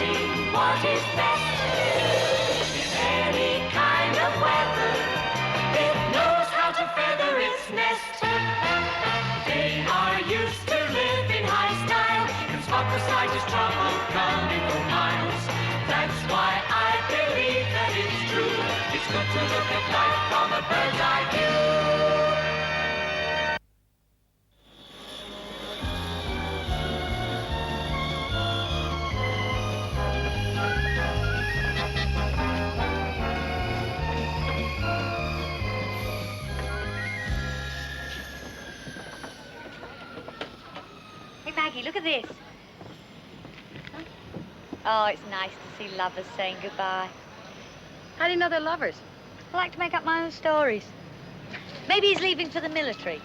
knowing what is best. In any kind of weather, it knows how to feather its nest. They are used to living high style, can spot the slightest trouble coming for miles. That's why I believe that it's true. It's good to look at life from a bird's eye view. Maggie, look at this. Oh, it's nice to see lovers saying goodbye. How do you know they're lovers? I like to make up my own stories. Maybe he's leaving for the military.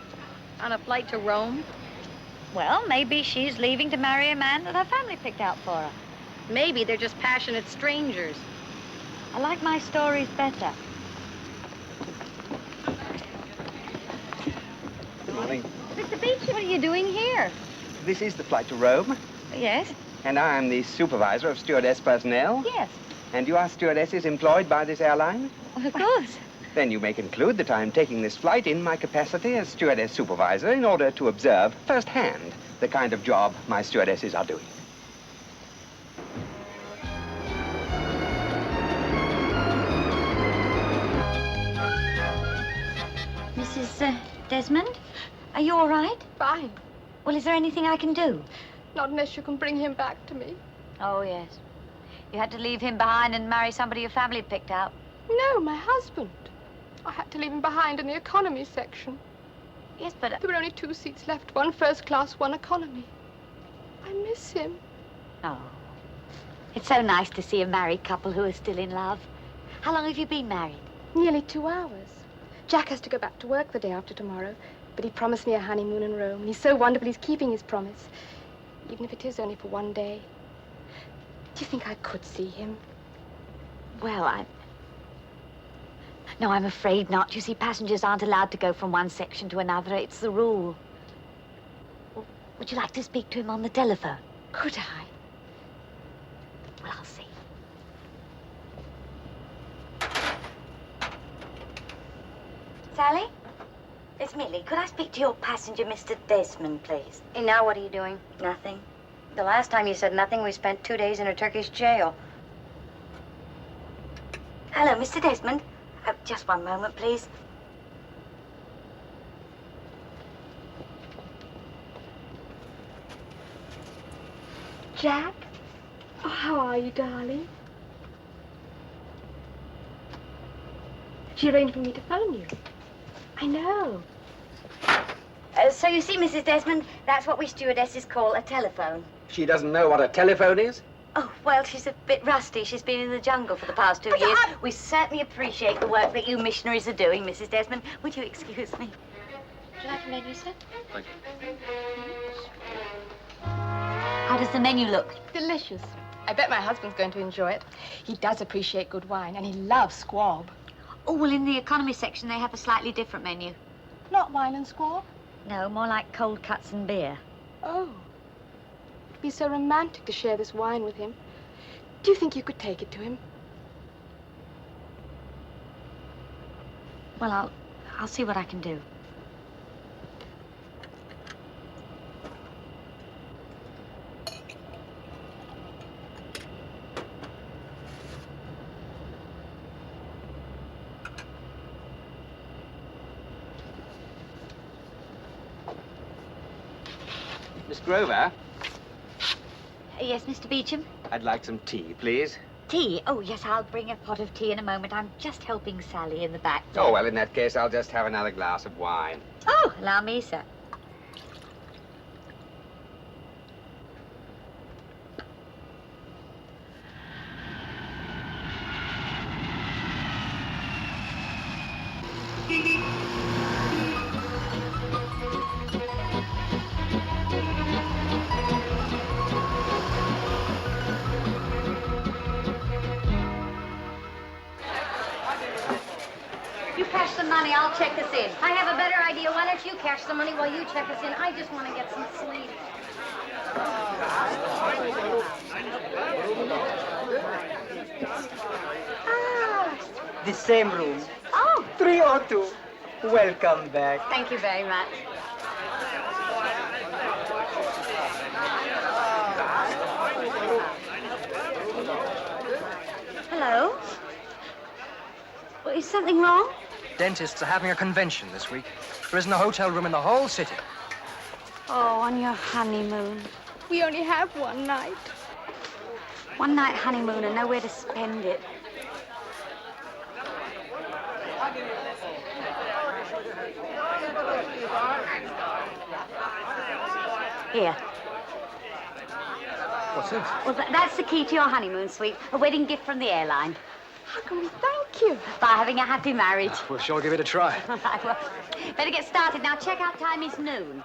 On a flight to Rome? Well, maybe she's leaving to marry a man that her family picked out for her. Maybe they're just passionate strangers. I like my stories better. Good morning. Mr. Beecham, what are you doing here? This is the flight to Rome, Yes? and I am the supervisor of stewardess personnel. Yes. And you are stewardesses employed by this airline? Well, of course. Then you may conclude that I am taking this flight in my capacity as stewardess supervisor in order to observe firsthand the kind of job my stewardesses are doing. Mrs. Desmond, are you all right? Fine. Well, is there anything I can do? Not unless you can bring him back to me. Oh, yes. You had to leave him behind and marry somebody your family picked out. No, my husband. I had to leave him behind in the economy section. Yes, but... There were only 2 seats left, one first class, one economy. I miss him. Oh. It's so nice to see a married couple who are still in love. How long have you been married? Nearly 2 hours. Jack has to go back to work the day after tomorrow, but he promised me a honeymoon in Rome. He's so wonderful, he's keeping his promise, even if it is only for 1 day. Do you think I could see him? Well, No, I'm afraid not. You see, passengers aren't allowed to go from one section to another. It's the rule. Would you like to speak to him on the telephone? Could I? Well, I'll see. Sally? It's Millie. Could I speak to your passenger, Mr. Desmond, please? Hey, now what are you doing? Nothing. The last time you said nothing, we spent 2 days in a Turkish jail. Hello, Mr. Desmond. Just one moment, please. Jack? Oh, how are you, darling? She arranged for me to phone you. I know. So you see, Mrs. Desmond, that's what we stewardesses call a telephone. She doesn't know what a telephone is? Oh, well, she's a bit rusty. She's been in the jungle for the past 2 years. We certainly appreciate the work that you missionaries are doing, Mrs. Desmond. Would you excuse me? Would you like a menu, sir? Thank you. How does the menu look? Delicious. I bet my husband's going to enjoy it. He does appreciate good wine, and he loves squab. Oh, well, in the economy section, they have a slightly different menu. Not wine and squab? No, more like cold cuts and beer. Oh. It'd be so romantic to share this wine with him. Do you think you could take it to him? Well, I'll see what I can do. Miss Grover, Yes, Mr. Beecham? I'd like some tea, please. Tea? Oh, yes, I'll bring a pot of tea in a moment. I'm just helping Sally in the back. Oh, well, in that case, I'll just have another glass of wine. Oh, allow me, sir. You cash the money, I'll check us in. I have a better idea. Why don't you cash the money while you check us in? I just want to get some sleep. The same room. Oh, 302. Welcome back. thank you very much. Hello? Well, is something wrong? Dentists are having a convention this week. There isn't a hotel room in the whole city. Oh, on your honeymoon. We only have one night. One night honeymoon and nowhere to spend it. Here. What's this? Well, that's the key to your honeymoon suite. A wedding gift from the airline. How can we thank you? By having a happy marriage. We'll sure give it a try. All right, well, better get started now. Check-out time is noon.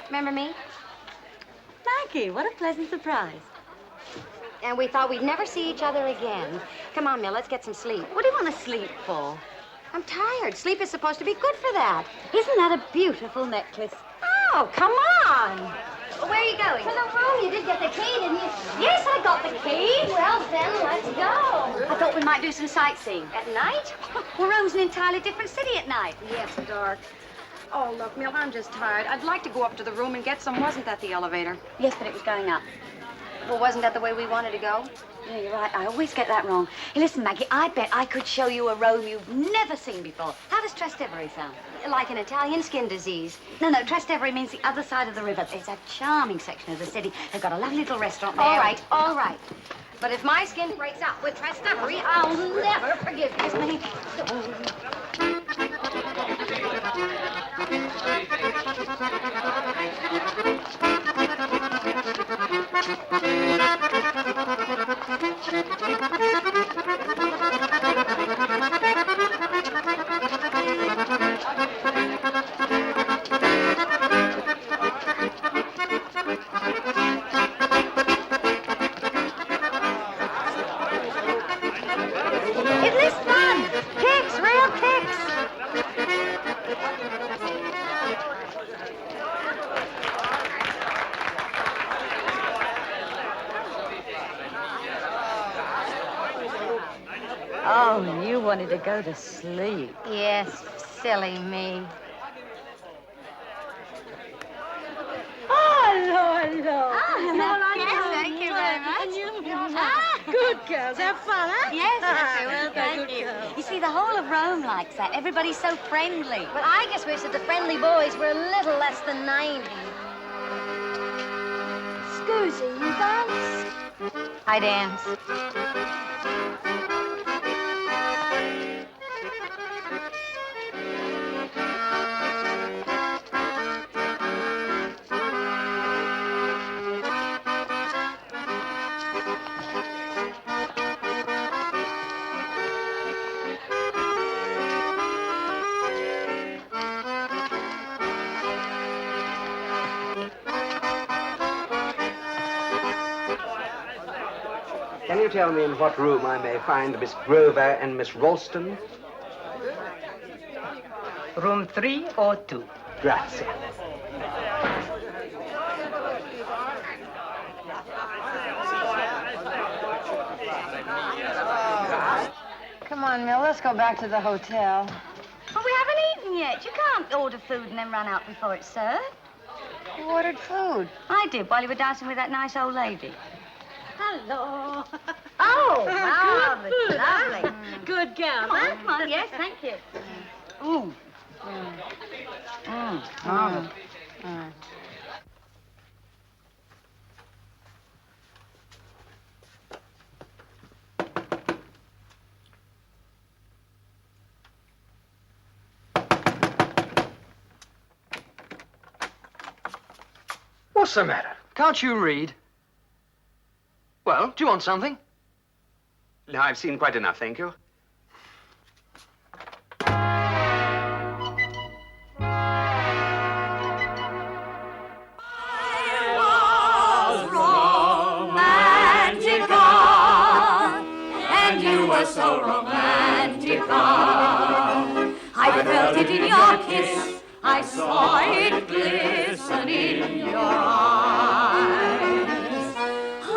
Remember me? Maggie, what a pleasant surprise. And we thought we'd never see each other again. Come on, Mill, let's get some sleep. What do you want to sleep for? I'm tired. Sleep is supposed to be good for that. Isn't that a beautiful necklace? Oh, come on. Where are you going? To the room. You did get the key, didn't you? Yes, I got the key. Well, then, let's go. I thought we might do some sightseeing. At night? Well, Rome's an entirely different city at night. Yes, dark. Oh, look, Mill, I'm just tired. I'd like to go up to the room and get some. Wasn't that the elevator? Yes, but it was going up. Well, wasn't that the way we wanted to go? Yeah, you're right. I always get that wrong. Hey, listen, Maggie, I bet I could show you a Rome you've never seen before. How does Trastevere sound? Like an Italian skin disease. No, Trastevere means the other side of the river. It's a charming section of the city. They've got a lovely little restaurant there. All right, all right. But if my skin breaks out with Trastevere, I'll never forgive you. Yes, Maggie. Isn't this fun? Kicks, real kicks. Oh, you wanted to go to sleep. Yes, silly me. Hello. Yes, thank you very much. Good girls. Have fun, huh? Yes, well, thank you. You see, the whole of Rome likes that. Everybody's so friendly. Well, I just wish that the friendly boys were a little less than 90. Scusi, you dance? I dance. Can you tell me in what room I may find Miss Grover and Miss Ralston? Room 302. Grazie. Come on, Mill, let's go back to the hotel. But we haven't eaten yet. You can't order food and then run out before it's served. Who ordered food? I did while you were dancing with that nice old lady. Hello. Oh, Good, lovely. Good girl. Come on. Yes, thank you. Ooh. What's the matter? Can't you read? Well, do you want something? No, I've seen quite enough, thank you. And you were so romantic. I felt it in your kiss, I saw it glisten in your eyes.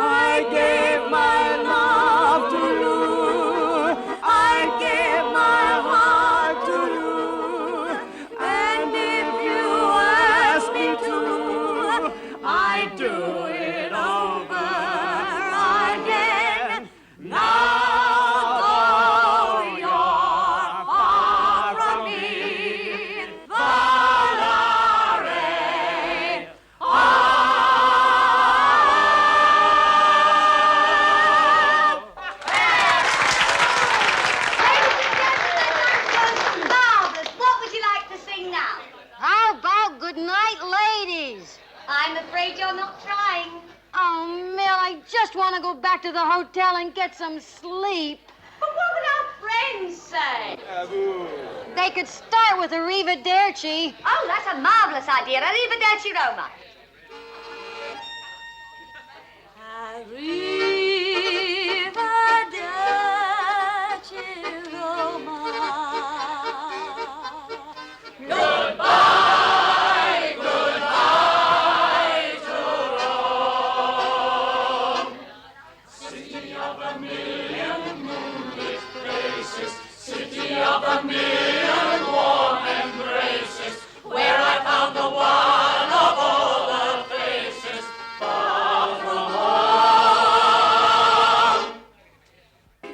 I gave my love to you, I gave my heart to you, and if you ask me to, I'd do it over again. Now, though you're far from me, volare on. Marvelous. What would you like to sing now? How about good night, ladies? I'm afraid you're not trying. Oh, Mill, I just want to go back to the hotel and get some sleep. But what would our friends say? They could start with Arrivederci. Oh, that's a marvelous idea. Arrivederci, Roma. Arrivederci, Roma.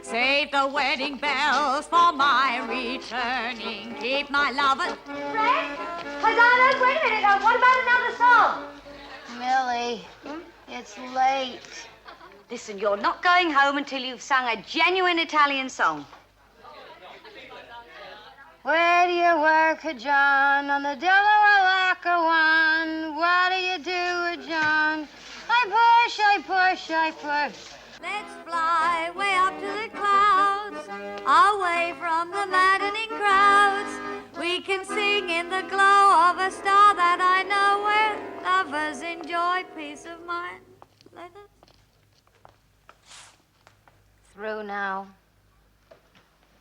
Save the wedding bells for my returning. Keep my lovin'. Fred? Hosanna, wait a minute. Now, what about another song? Millie, it's late. Listen, you're not going home until you've sung a genuine Italian song. Where do you work, John? On the Delaware one. What do you do, John? I push, I push, I push. Let's fly way up to the clouds, away from the maddening crowds. We can sing in the glow of a star that I know, where lovers enjoy peace of mind. Let us. Through now.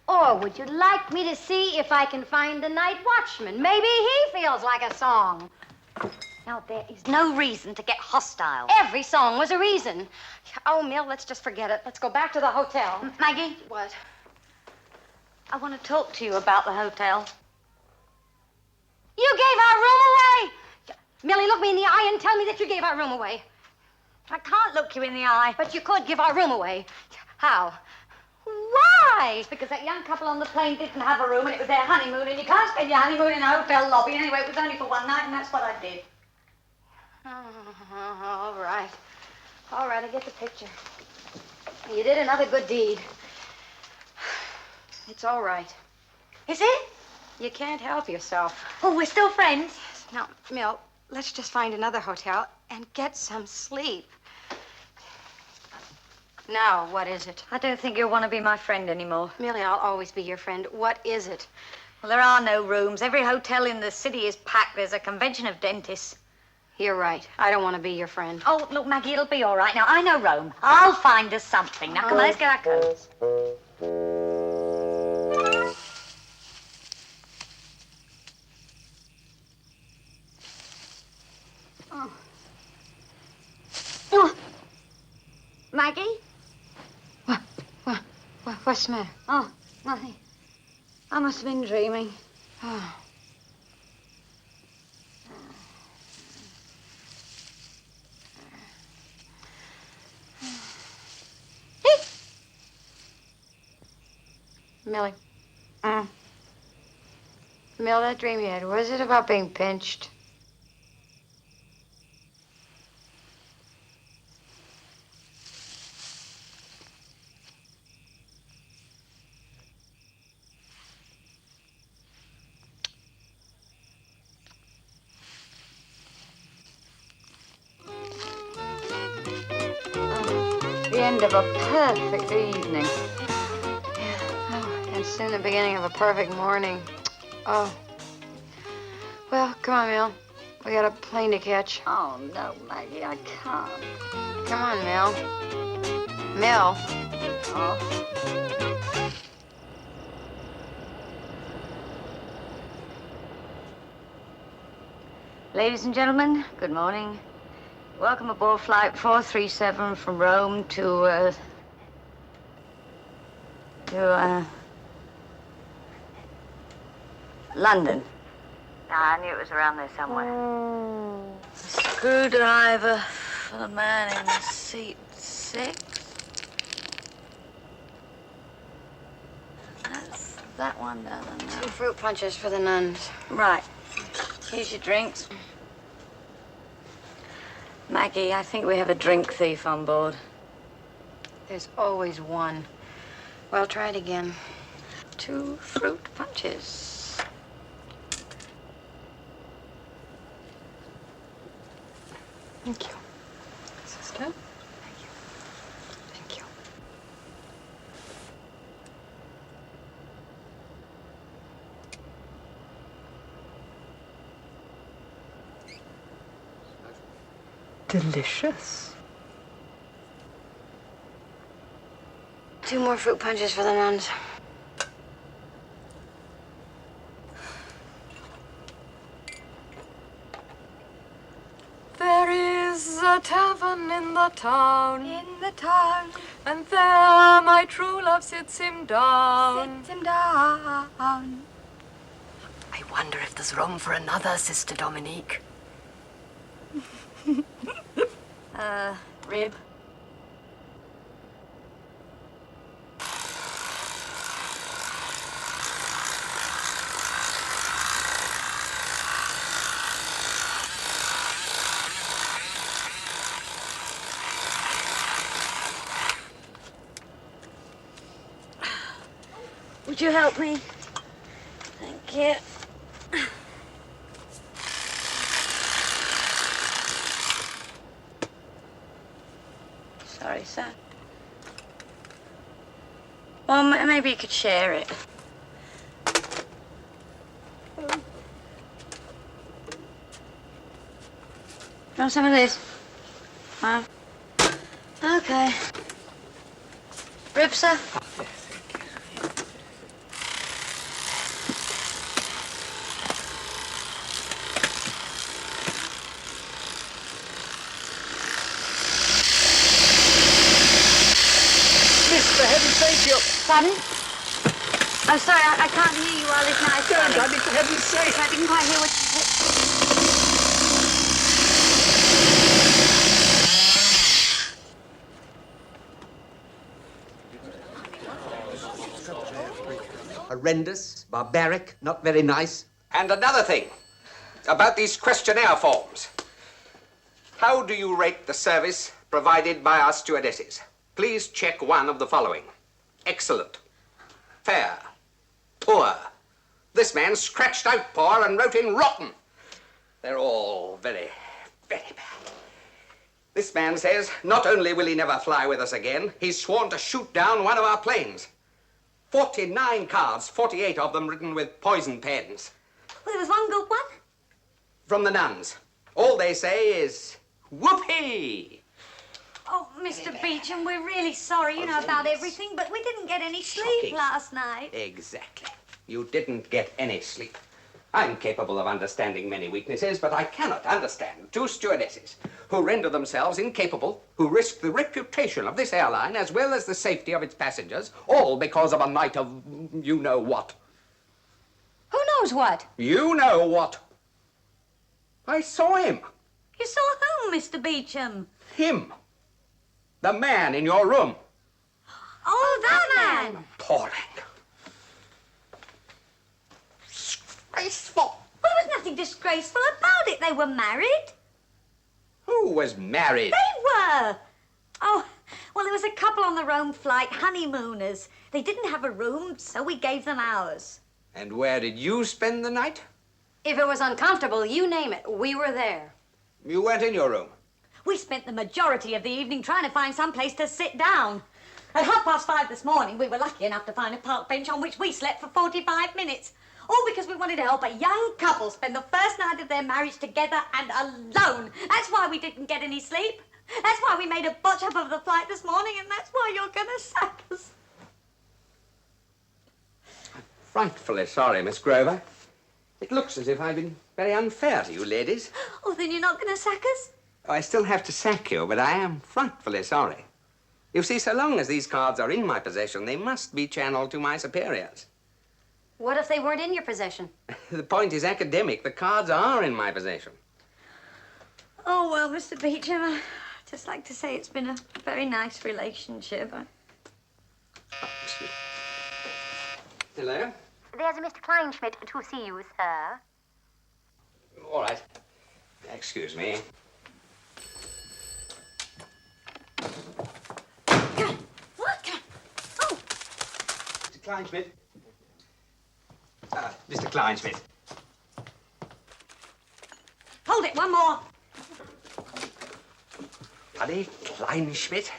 Or would you like me to see if I can find the night watchman? Maybe he feels like a song. Now, there is no reason to get hostile. Every song was a reason. Oh, Mill, let's just forget it. Let's go back to the hotel. Maggie, What? I want to talk to you about the hotel. You gave our room away! Millie, look me in the eye and tell me that you gave our room away. I can't look you in the eye. But you could give our room away. How? Why? It's because that young couple on the plane didn't have a room and it was their honeymoon, and you can't spend your honeymoon in a hotel lobby. Anyway, it was only for one night, and that's what I did. All right. All right, I get the picture. You did another good deed. It's all right. Is it? You can't help yourself. Oh, we're still friends. Now, Mill, let's just find another hotel and get some sleep. Now, what is it? I don't think you'll want to be my friend anymore. Millie, I'll always be your friend. What is it? Well, there are no rooms. Every hotel in the city is packed. There's a convention of dentists. You're right. I don't want to be your friend. Oh, look, Maggie, it'll be all right. Now, I know Rome. I'll find us something. Now, come on, let's get our coats. Oh. Maggie? What's the matter? Oh, nothing. I must have been dreaming. Oh. Millie. Mill, that dream you had, was it about being pinched? The end of a perfect evening. And soon the beginning of a perfect morning. Oh. Well, come on, Mill. We got a plane to catch. Oh, no, Maggie, I can't. Come on, Mill. Mill. Oh. Ladies and gentlemen, good morning. Welcome aboard flight 437 from Rome to London. I knew it was around there somewhere. Screwdriver for the man in seat 6. That's that one down there. 2 fruit punches for the nuns. Right. Here's your drinks. Maggie, I think we have a drink thief on board. There's always one. Well, try it again. 2 fruit punches. Thank you. Sister? Thank you. Thank you. Delicious. 2 more fruit punches for the nuns. There is a tavern in the town, and there my true love sits him down. I wonder if there's room for another, Sister Dominique. Rib. Would you help me? Thank you. Sorry, sir. Well, maybe you could share it. Want some of this? Huh? Okay. Rib, sir? For heaven's sake, you... Pardon? Oh, sorry, I can't hear you all this nice. Don't, Daddy, for heaven's sake. I didn't quite hear what you said. Horrendous, barbaric, not very nice. And another thing about these questionnaire forms. How do you rate the service provided by our stewardesses? Please check one of the following. Excellent, fair, poor. This man scratched out poor and wrote in rotten. They're all very, very bad. This man says not only will he never fly with us again, he's sworn to shoot down one of our planes. 49 cards, 48 of them written with poison pens. Well, there was one good one. From the nuns. All they say is, whoopee! Oh, Mr. Beecham, we're really sorry, about everything, but we didn't get any sleep Shocking. last night. Exactly. You didn't get any sleep. I'm capable of understanding many weaknesses, but I cannot understand 2 stewardesses who render themselves incapable, who risk the reputation of this airline as well as the safety of its passengers, all because of a night of you-know-what. Who knows what? You know what. I saw him. You saw whom, Mr. Beecham? Him. The man in your room. Oh, that man! Appalling. Disgraceful. Well, there was nothing disgraceful about it. They were married. Who was married? They were. Oh, well, there was a couple on the Rome flight, honeymooners. They didn't have a room, so we gave them ours. And where did you spend the night? If it was uncomfortable, you name it, we were there. You weren't in your room. We spent the majority of the evening trying to find some place to sit down. At 5:30 this morning, we were lucky enough to find a park bench on which we slept for 45 minutes. All because we wanted to help a young couple spend the first night of their marriage together and alone. That's why we didn't get any sleep. That's why we made a botch up of the flight this morning, and that's why you're going to sack us. I'm frightfully sorry, Miss Grover. It looks as if I've been very unfair to you ladies. Oh, then you're not going to sack us? Oh, I still have to sack you, but I am frightfully sorry. You see, so long as these cards are in my possession, they must be channeled to my superiors. What if they weren't in your possession? The point is academic. The cards are in my possession. Oh, well, Mr. Beecham, I'd just like to say it's been a very nice relationship. Oh, excuse me. Hello? There's a Mr. Kleinschmidt to see you, sir. All right. Excuse me. What? Oh, Mr. Kleinschmidt. Mr. Kleinschmidt. hold it, one more. Buddy Kleinschmidt.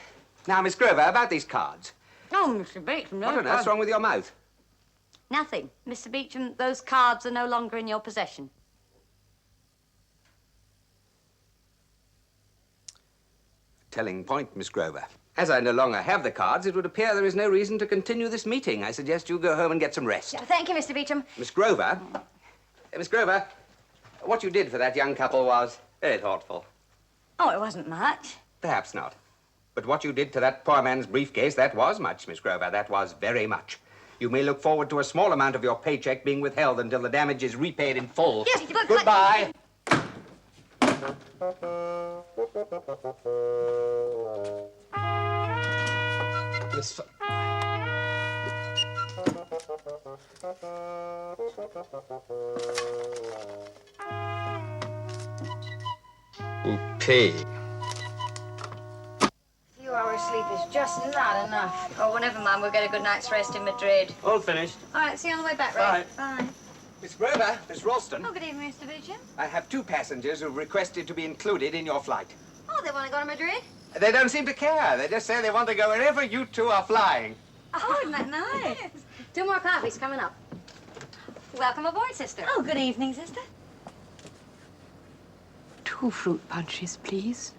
Now, Miss Grover, about these cards. Oh, Mr. Beecham, no. What on earth's wrong with your mouth? Nothing. Mr. Beecham, those cards are no longer in your possession. Telling point, Miss Grover. As I no longer have the cards, it would appear there is no reason to continue this meeting. I suggest you go home and get some rest. Yeah, thank you, Mr. Beecham. Miss Grover? Miss Grover, what you did for that young couple was very thoughtful. Oh, it wasn't much. Perhaps not. But what you did to that poor man's briefcase, that was much, Miss Grover. That was very much. You may look forward to a small amount of your paycheck being withheld until the damage is repaid in full. Yes, but... Goodbye. Miss... P. A few hours sleep is just not enough. Oh, well, never mind. We'll get a good night's rest in Madrid. All finished. All right, see you on the way back, Ray. Bye. Bye. Miss Grover, Miss Ralston. Oh, good evening, Mr. Beecham. I have two passengers who've requested to be included in your flight. Oh, they want to go to Madrid? They don't seem to care. They just say they want to go wherever you two are flying. Oh, isn't that nice? Two more coffees coming up. Welcome aboard, sister. Oh, good evening, sister. 2 fruit punches, please.